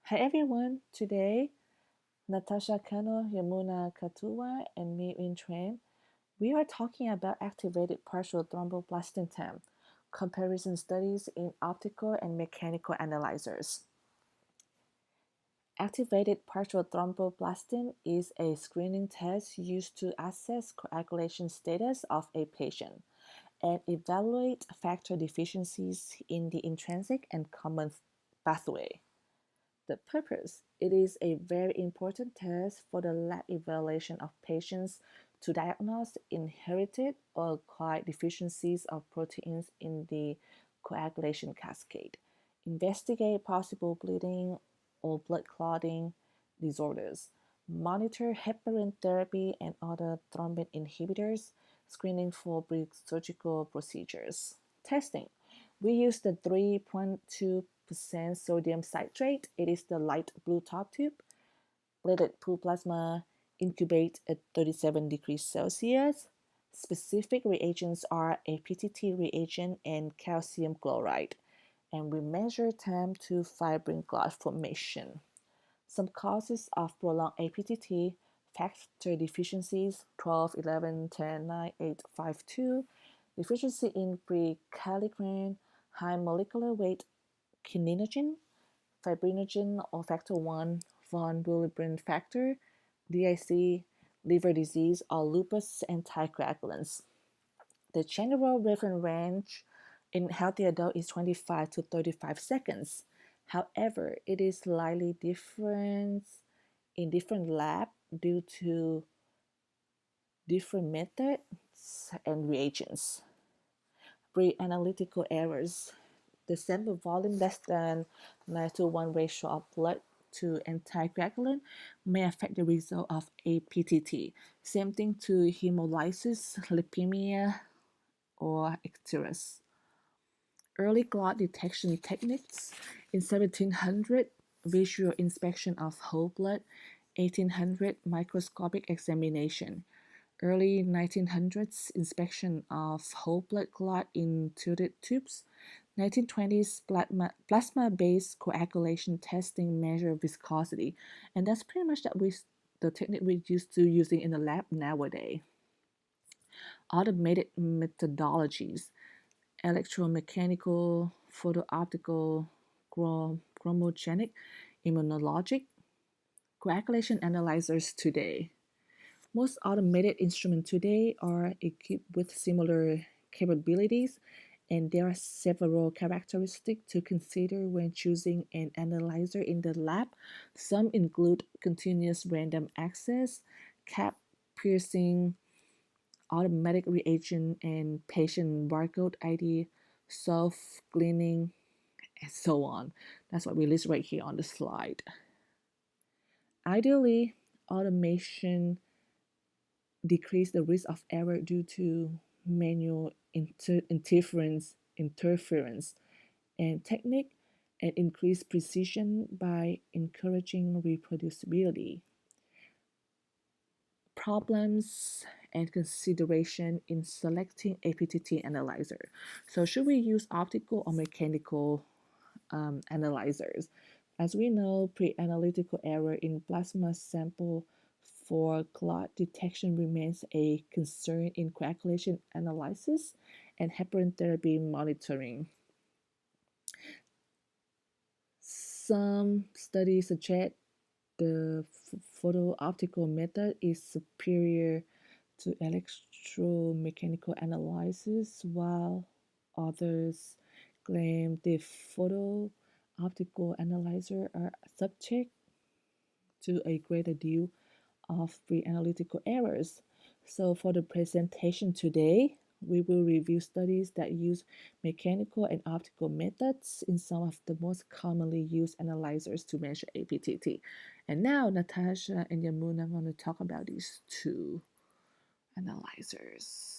Hi everyone, today Natasha Kano, Yamuna Katua, and me in Tran, we are talking about activated partial thromboplastin TAM, comparison studies in optical and mechanical analyzers. Activated partial thromboplastin is a screening test used to assess coagulation status of a patient and evaluate factor deficiencies in the intrinsic and common pathway. The purpose: it is a very important test for the lab evaluation of patients to diagnose inherited or acquired deficiencies of proteins in the coagulation cascade, investigate possible bleeding or blood clotting disorders, monitor heparin therapy and other thrombin inhibitors, screening for surgical procedures. Testing: we use the 3.2% sodium citrate. It is the light blue top tube. Platelet pool plasma incubate at 37 degrees Celsius. Specific reagents are APTT reagent and calcium chloride. And we measure time to fibrin clot formation. Some causes of prolonged APTT: factor deficiencies 12, 11, 10, 9, 8, 5, 2, deficiency in prekallikrein, high molecular weight kininogen, fibrinogen or factor 1, von Willebrand factor, DIC, liver disease, or lupus anticoagulants. The general reference range in healthy adult is 25 to 35 seconds. However, it is slightly different in different lab due to different methods and reagents. Pre-analytical errors: the sample volume less than 9 to 1 ratio of blood to anticoagulant may affect the result of APTT. Same thing to hemolysis, lipemia, or icterus. Early clot detection techniques: in 1700, visual inspection of whole blood; 1800, microscopic examination; early 1900s, inspection of whole blood clot in tilted tubes; 1920s, plasma-based coagulation testing measure viscosity, and that's pretty much the technique we're used to using in the lab nowadays. Automated methodologies: electromechanical, photo-optical, chromogenic, immunologic, coagulation analyzers today. Most automated instruments today are equipped with similar capabilities, and there are several characteristics to consider when choosing an analyzer in the lab. Some include continuous random access, cap piercing, automatic reagent and patient barcode ID, self cleaning, and so on. That's what we list right here on the slide. Ideally, automation decrease the risk of error due to manual interference and technique, and increase precision by encouraging reproducibility. Problems and consideration in selecting APTT analyzer. So should we use optical or mechanical analyzers? As we know, pre-analytical error in plasma sample for clot detection remains a concern in coagulation analysis and heparin therapy monitoring. Some studies suggest the photo-optical method is superior to electromechanical analysis, while others claim the photo-optical analyzer are subject to a greater deal of pre-analytical errors. So for the presentation today, we will review studies that use mechanical and optical methods in some of the most commonly used analyzers to measure APTT. And now Natasha and Yamuna are going to talk about these two analyzers.